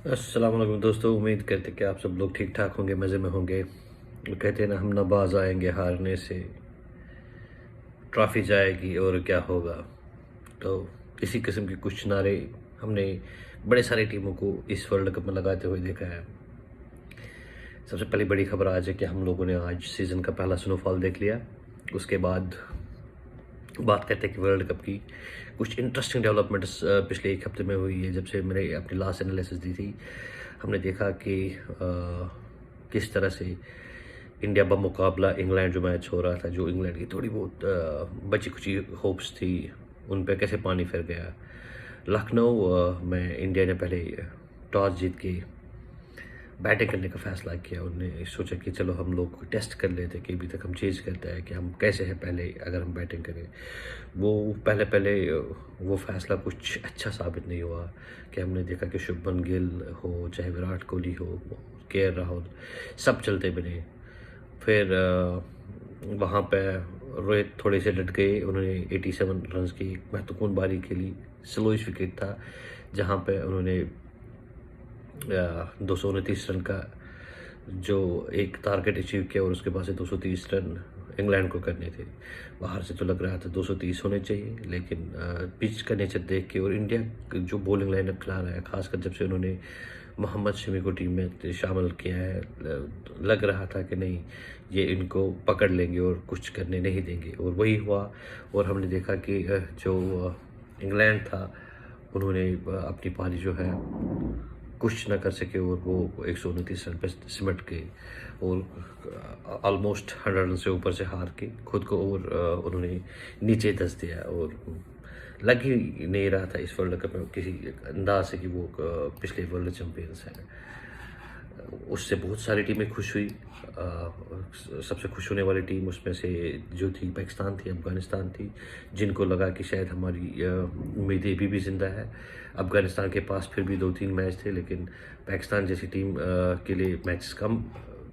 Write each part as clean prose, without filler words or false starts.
अस्सलाम वालेकुम दोस्तों, उम्मीद करते कि आप सब लोग ठीक ठाक होंगे, मज़े में होंगे। वो कहते हैं ना, हम नबाज आएंगे हारने से, ट्रॉफ़ी जाएगी और क्या होगा। तो इसी किस्म के कुछ नारे हमने बड़े सारी टीमों को इस वर्ल्ड कप में लगाते हुए देखा है। सबसे पहली बड़ी खबर आज है कि हम लोगों ने आज सीज़न का पहला स्नोफॉल देख लिया। उसके बाद बात करते हैं कि वर्ल्ड कप की कुछ इंटरेस्टिंग डेवलपमेंट्स पिछले एक हफ्ते में हुई है। जब से मैंने अपनी लास्ट एनालिसिस दी थी, हमने देखा कि किस तरह से इंडिया बमुकाबला इंग्लैंड जो मैच हो रहा था, जो इंग्लैंड की थोड़ी बहुत बची खुची होप्स थी, उन पे कैसे पानी फिर गया। लखनऊ में इंडिया ने पहले टॉस जीत के बैटिंग करने का फ़ैसला किया। उन्होंने सोचा कि चलो हम लोग टेस्ट कर लेते कि अभी तक हम चेज़ करते हैं कि हम कैसे हैं पहले अगर हम बैटिंग करें। वो पहले वो फ़ैसला कुछ अच्छा साबित नहीं हुआ कि हमने देखा कि शुभमन गिल हो, चाहे विराट कोहली हो, केएल राहुल, सब चलते बने। फिर वहाँ पे रोहित थोड़े से डट गए। उन्होंने 87 रन्स की एक महत्वपूर्ण पारी खेली। स्लोइश विकेट था जहाँ पे उन्होंने 229 रन का जो एक टारगेट अचीव किया और उसके बाद से 230 रन इंग्लैंड को करने थे। बाहर से तो लग रहा था 230 होने चाहिए, लेकिन पिच का नेचर देख के और इंडिया जो बॉलिंग लाइनअप खिला रहा है, खासकर जब से उन्होंने मोहम्मद शमी को टीम में शामिल किया है, लग रहा था कि नहीं, ये इनको पकड़ लेंगे और कुछ करने नहीं देंगे, और वही हुआ। और हमने देखा कि जो इंग्लैंड था, उन्होंने अपनी पारी जो है कुछ ना कर सके और वो 129 रन पे सिमट गए और ऑलमोस्ट 100 रन से ऊपर से हार के खुद को और उन्होंने नीचे धंस दिया। और लग ही नहीं रहा था इस वर्ल्ड कप में किसी अंदाज से कि वो पिछले वर्ल्ड चैम्पियंस हैं। उससे बहुत सारी टीमें खुश हुई। सबसे खुश होने वाली टीम उसमें से जो थी पाकिस्तान थी, अफ़गानिस्तान थी, जिनको लगा कि शायद हमारी उम्मीदें अभी भी ज़िंदा है। अफ़गानिस्तान के पास फिर भी 2-3 मैच थे, लेकिन पाकिस्तान जैसी टीम के लिए मैच कम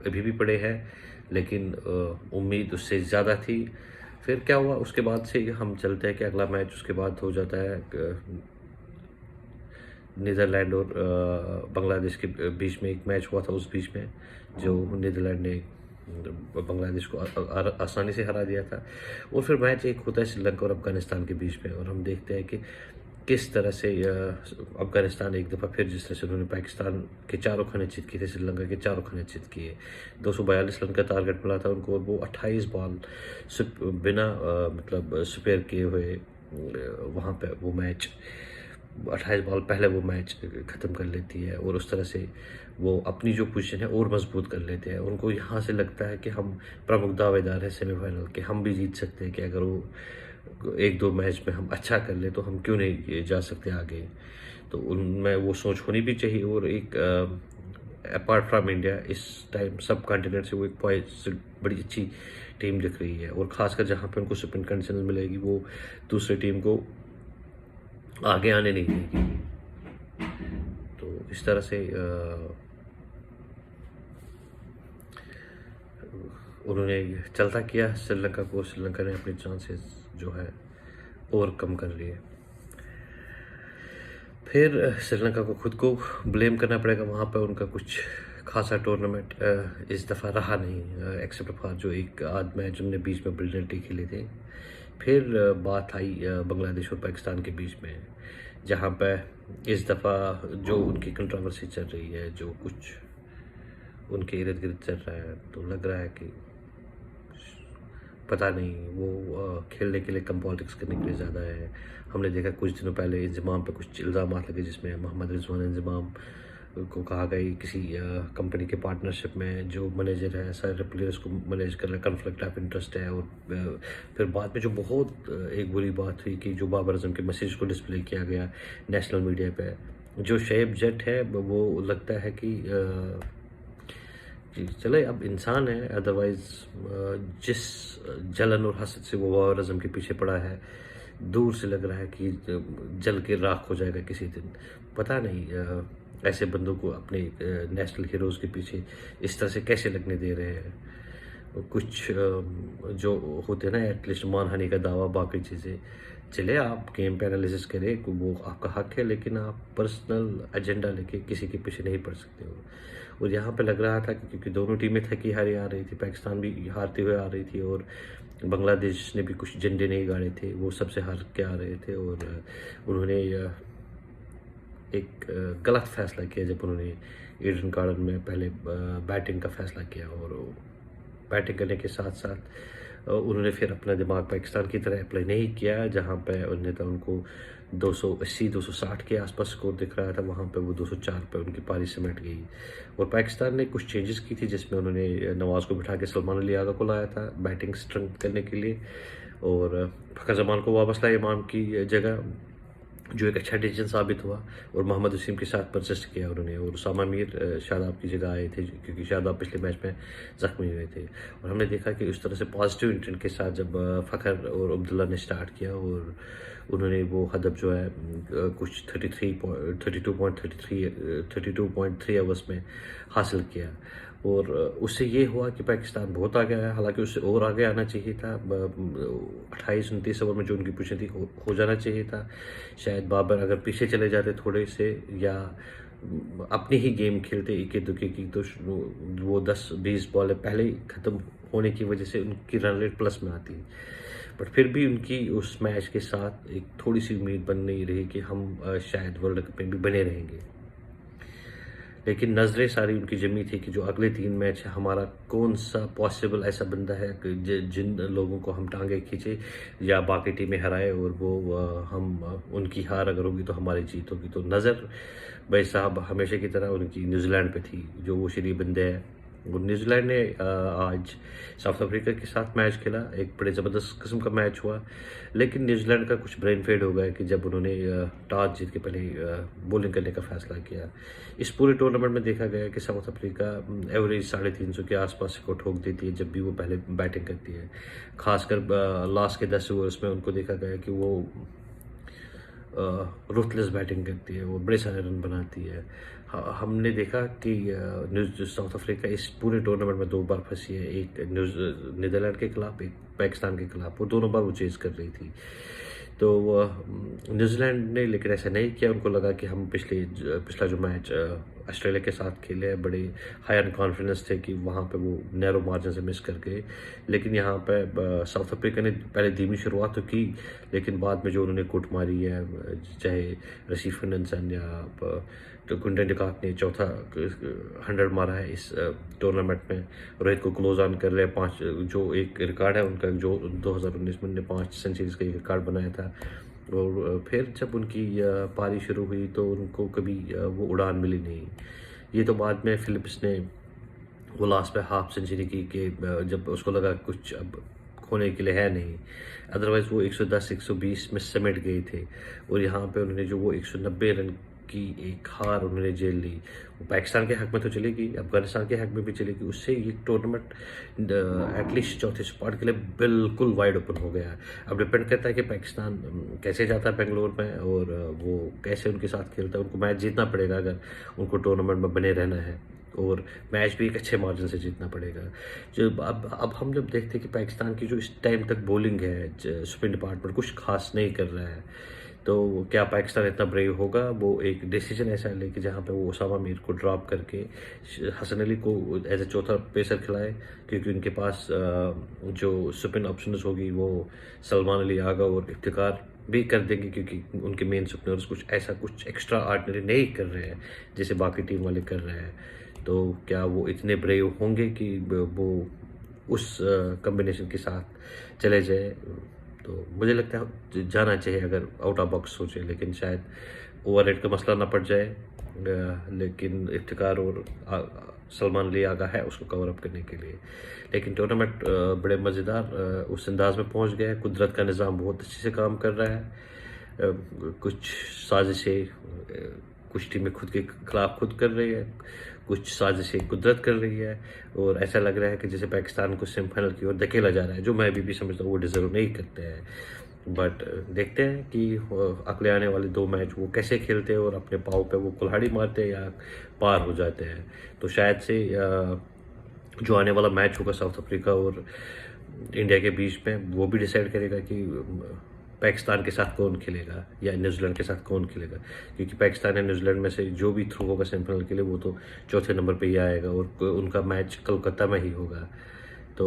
अभी भी पड़े हैं, लेकिन उम्मीद उससे ज़्यादा थी। फिर क्या हुआ उसके बाद से हम चलते हैं कि अगला मैच उसके बाद हो जाता है नीदरलैंड और बांग्लादेश के बीच में एक मैच हुआ था। उस बीच में जो नीदरलैंड ने बांग्लादेश को आसानी से हरा दिया था। और फिर मैच एक होता है श्रीलंका और अफ़गानिस्तान के बीच में, और हम देखते हैं कि किस तरह से अफ़गानिस्तान एक दफ़ा फिर, जिस तरह से उन्होंने पाकिस्तान के चारों खाने चित किए थे, श्रीलंका के चारों खाने चित किए। 242 रन का टारगेट मिला था उनको, और वो 28 बॉल बिना मतलब स्पेयर किए हुए वहाँ पे वो मैच 28 बॉल पहले वो मैच ख़त्म कर लेती है, और उस तरह से वो अपनी जो पोजीशन है और मजबूत कर लेते हैं। उनको यहाँ से लगता है कि हम प्रमुख दावेदार हैं सेमीफाइनल के, हम भी जीत सकते हैं, कि अगर वो एक दो मैच में हम अच्छा कर ले तो हम क्यों नहीं जा सकते आगे। तो उनमें वो सोच होनी भी चाहिए। और एक अपार्ट फ्राम इंडिया इस टाइम सब कॉन्टिनेंट से वो एक बड़ी अच्छी टीम दिख रही है, और ख़ासकर जहाँ पे उनको स्पिन कंडीशन मिलेगी, वो दूसरी टीम को आगे आने नहीं देगी। तो इस तरह से उन्होंने चलता किया श्रीलंका को। श्रीलंका ने अपने चांसेस जो है ओवरकम कर लिए। फिर श्रीलंका को खुद को ब्लेम करना पड़ेगा, वहाँ पर उनका कुछ खासा टूर्नामेंट इस दफ़ा रहा नहीं, एक्सेप्ट फॉर जो एक आध मैच उनने बीच में ब्रिलियंटली खेले थे। फिर बात आई बांग्लादेश और पाकिस्तान के बीच में, जहाँ पर इस दफ़ा जो उनकी कंट्रोवर्सी चल रही है, जो कुछ उनके इर्द गिर्द चल रहा है, तो लग रहा है कि पता नहीं वो खेलने के लिए कम पॉलिटिक्स करने के लिए ज़्यादा है। हमने देखा कुछ दिनों पहले इंज़माम पे कुछ इल्ज़ाम लगे, जिसमें मोहम्मद रिजवान इंज़माम को कहा गया किसी कंपनी के पार्टनरशिप में जो मैनेजर है, सारे प्लेयर्स को मैनेज कर रहा है, कन्फ्लिक्ट ऑफ इंटरेस्ट है। और फिर बाद में जो बहुत एक बुरी बात हुई कि जो बाबर आजम के मैसेज को डिस्प्ले किया गया नेशनल मीडिया पे, जो शोएब जट है वो लगता है कि जी चले, अब इंसान है, अदरवाइज़ जिस जलन और हसद से वो बाबर आजम के पीछे पड़ा है, दूर से लग रहा है कि जल के राख हो जाएगा किसी दिन। पता नहीं ऐसे बंदों को अपने नेशनल हीरोज़ के पीछे इस तरह से कैसे लगने दे रहे हैं। कुछ जो होते हैं ना एटलीस्ट मानहानि का दावा, बाकी चीज़ें, चले आप गेम पे एनालिसिस करें, वो आपका हक है, लेकिन आप पर्सनल एजेंडा लेके किसी के पीछे नहीं पड़ सकते हो। और यहाँ पे लग रहा था कि क्योंकि दोनों टीमें थकी हारी आ रही थी, पाकिस्तान भी हारते हुए आ रही थी और बांग्लादेश ने भी कुछ झंडे नहीं गाड़े थे, वो सबसे हार के आ रहे थे। और उन्होंने एक गलत फैसला किया जब उन्होंने ईडन गार्डन में पहले बैटिंग का फैसला किया, और बैटिंग करने के साथ साथ उन्होंने फिर अपना दिमाग पाकिस्तान की तरह अप्लाई नहीं किया, जहाँ पे उनको 280-260 के आसपास स्कोर दिख रहा था, वहाँ पे वो 204 पे उनकी पारी सिमट गई। और पाकिस्तान ने कुछ चेंजेस की थी, जिसमें उन्होंने नवाज़ को बिठा के सलमान अली आगा को लाया था बैटिंग स्ट्रेंथ करने के लिए, और फ़खर जमान को वापस लाया इमाम की जगह, जो एक अच्छा डिसीजन साबित हुआ। और मोहम्मद वसीम के साथ परसिस्ट किया उन्होंने, और उसामा मीर शादाब की जगह आए थे, क्योंकि शादाब पिछले मैच में ज़ख्मी हुए थे। और हमने देखा कि उस तरह से पॉजिटिव इंटेंट के साथ जब फ़खर और अब्दुल्ला ने स्टार्ट किया, और उन्होंने वो हदफ जो है कुछ 32.3 ओवर्स में हासिल किया। और उससे ये हुआ कि पाकिस्तान बहुत आगे आया, हालांकि उससे और आगे आना चाहिए था। 28-29 ओवर में जो उनकी पोजीशन थी हो जाना चाहिए था। शायद बाबर अगर पीछे चले जाते थोड़े से, या अपनी ही गेम खेलते इक्के दुक्के की, तो वो 10-20 बॉल पहले ही ख़त्म होने की वजह से उनकी रन रेट प्लस में आती। बट फिर भी उनकी उस मैच के साथ एक थोड़ी सी उम्मीद बन नहीं रही कि हम शायद वर्ल्ड कप में भी बने रहेंगे। लेकिन नज़रें सारी उनकी जमी थी कि जो अगले 3 मैच है, हमारा कौन सा पॉसिबल ऐसा बंदा है कि जिन लोगों को हम टांगे खींचे या बाकी टीमें हराए, और वो हम उनकी हार अगर होगी तो हमारी जीत होगी। तो नज़र भाई साहब हमेशा की तरह उनकी न्यूजीलैंड पे थी, जो वो शरीफ बंदे हैं। और न्यूजीलैंड ने आज साउथ अफ्रीका के साथ मैच खेला, एक बड़े ज़बरदस्त किस्म का मैच हुआ। लेकिन न्यूजीलैंड का कुछ ब्रेन फेड हो गया कि जब उन्होंने टॉस जीत के पहले बॉलिंग करने का फैसला किया। इस पूरे टूर्नामेंट में देखा गया कि साउथ अफ्रीका एवरेज 350 के आसपास को ठोक देती है जब भी वो पहले बैटिंग करती है। खासकर लास्ट के 10 ओवर्स में उनको देखा गया कि वो रुथलेस बैटिंग करती है, वो बड़े सारे रन बनाती है। हमने देखा कि साउथ अफ्रीका इस पूरे टूर्नामेंट में 2 बार फंसी है, एक नीदरलैंड के खिलाफ, एक पाकिस्तान के खिलाफ। वो दोनों बार वो चेज़ कर रही थी। तो न्यूजीलैंड ने लेकिन ऐसा नहीं किया। उनको लगा कि हम पिछला जो मैच ऑस्ट्रेलिया के साथ खेले हैं, बड़े हाई ऑन कॉन्फिडेंस थे कि वहाँ पे वो नैरो मार्जिन से मिस कर गए। लेकिन यहाँ पे साउथ अफ्रीका ने पहले धीमी शुरुआत तो की, लेकिन बाद में जो उन्होंने कुट मारी है, चाहे रशीफ फर्नांडसन या तो गुंडन डिकॉक ने चौथा 100 मारा है इस टूर्नामेंट में। रोहित को क्लोज ऑन कर रहे हैं 5, जो एक रिकॉर्ड है उनका, जो 2019 में उन्होंने 5 सेंचुरीज का एक रिकॉर्ड बनाया था। और फिर जब उनकी पारी शुरू हुई तो उनको कभी वो उड़ान मिली नहीं। ये तो बाद में फिलिप्स ने वो लास्ट पे हाफ सेंचुरी की कि जब उसको लगा कुछ अब खोने के लिए है नहीं, अदरवाइज़ वो 110-120 में समेट गए थे। और यहाँ पे उन्होंने जो वो 190 रन की एक हार उन्होंने झेल ली, वो पाकिस्तान के हक में तो चलेगी, अफगानिस्तान के हक में भी चलेगी। उससे ये टूर्नामेंट एटलीस्ट चौथे स्पॉट के लिए बिल्कुल वाइड ओपन हो गया है। अब डिपेंड करता है कि पाकिस्तान कैसे जाता है बेंगलोर में, और वो कैसे उनके साथ खेलता है। उनको मैच जीतना पड़ेगा अगर उनको टूर्नामेंट में बने रहना है, और मैच भी एक अच्छे मार्जिन से जीतना पड़ेगा। जो अब हम जब देखते हैं कि पाकिस्तान की जो इस टाइम तक बॉलिंग है, स्पिन डिपार्टमेंट कुछ खास नहीं कर रहा है, तो क्या पाकिस्तान इतना ब्रेव होगा वो एक डिसीजन ऐसा ले कि जहाँ पे वो उसामा मीर को ड्रॉप करके हसन अली को एज ए चौथा पेसर खिलाए, क्योंकि उनके पास जो स्पिन ऑप्शंस होगी वो सलमान अली आगा और इफ्तिकार भी कर देंगे, क्योंकि उनके मेन स्पिनर्स कुछ एक्स्ट्रा ऑर्डिनरी नहीं कर रहे हैं जैसे बाकी टीम वाले कर रहे हैं। तो क्या वो इतने ब्रेव होंगे कि वो उस कम्बिनेशन के साथ चले जाए? तो मुझे लगता है जाना चाहिए अगर आउट ऑफ बॉक्स सोचे, लेकिन शायद ओवर रेट का मसला ना पड़ जाए। लेकिन इफ्तिकार और सलमान अली आगा है उसको कवर अप करने के लिए। लेकिन टूर्नामेंट बड़े मज़ेदार उस अंदाज में पहुंच गया है। कुदरत का निज़ाम बहुत अच्छे से काम कर रहा है। कुछ साजिशें कुछ टीमें खुद के खिलाफ खुद कर रही है, कुछ साजिशें कुदरत कर रही है, और ऐसा लग रहा है कि जैसे पाकिस्तान को सेमीफाइनल की ओर धकेला जा रहा है, जो मैं भी समझता हूँ वो डिज़र्व नहीं करते हैं। बट देखते हैं कि अगले आने वाले 2 मैच वो कैसे खेलते हैं, और अपने पाँव पे वो कुल्हाड़ी मारते हैं या पार हो जाते हैं। तो शायद से जो आने वाला मैच होगा साउथ अफ्रीका और इंडिया के बीच में, वो भी डिसाइड करेगा कि पाकिस्तान के साथ कौन खेलेगा या न्यूजीलैंड के साथ कौन खेलेगा, क्योंकि पाकिस्तान या न्यूजीलैंड में से जो भी थ्रू होगा सेमीफाइनल के लिए वो तो चौथे नंबर पे ही आएगा और उनका मैच कोलकाता में ही होगा। तो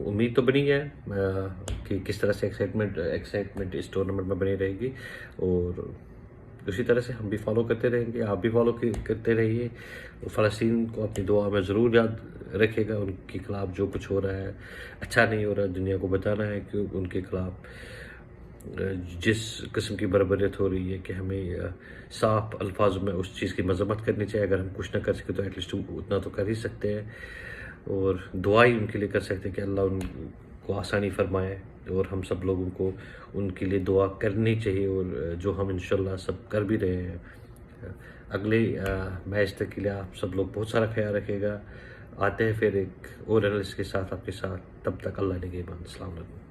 उम्मीद तो बनी है कि किस तरह से एक्साइटमेंट इस टूर्नामेंट में बनी रहेगी, और उसी तरह से हम भी फॉलो करते रहेंगे, आप भी फॉलो करते रहिए। फ़लस्तीन को अपनी दुआ में ज़रूर याद रखिएगा। उनके खिलाफ़ जो कुछ हो रहा है अच्छा नहीं हो रहा, दुनिया को बताना है कि उनके खिलाफ़ जिस किस्म की बर्बरियत हो रही है कि हमें साफ अल्फाज में उस चीज़ की मजम्मत करनी चाहिए। अगर हम कुछ ना कर सके तो एटलीस्ट उतना तो कर ही सकते हैं, और दुआ ही उनके लिए कर सकते हैं कि अल्लाह उनको आसानी फरमाए, और हम सब लोगों को उनके लिए दुआ करनी चाहिए, और जो हम इंशाल्लाह सब कर भी रहे हैं। अगले मैच तक के लिए आप सब लोग बहुत सारा ख्याल रखिएगा। आते हैं फिर एक और एनालिस्ट के साथ आपके साथ, तब तक अल्लाह ने के बाद। अस्सलाम वालेकुम।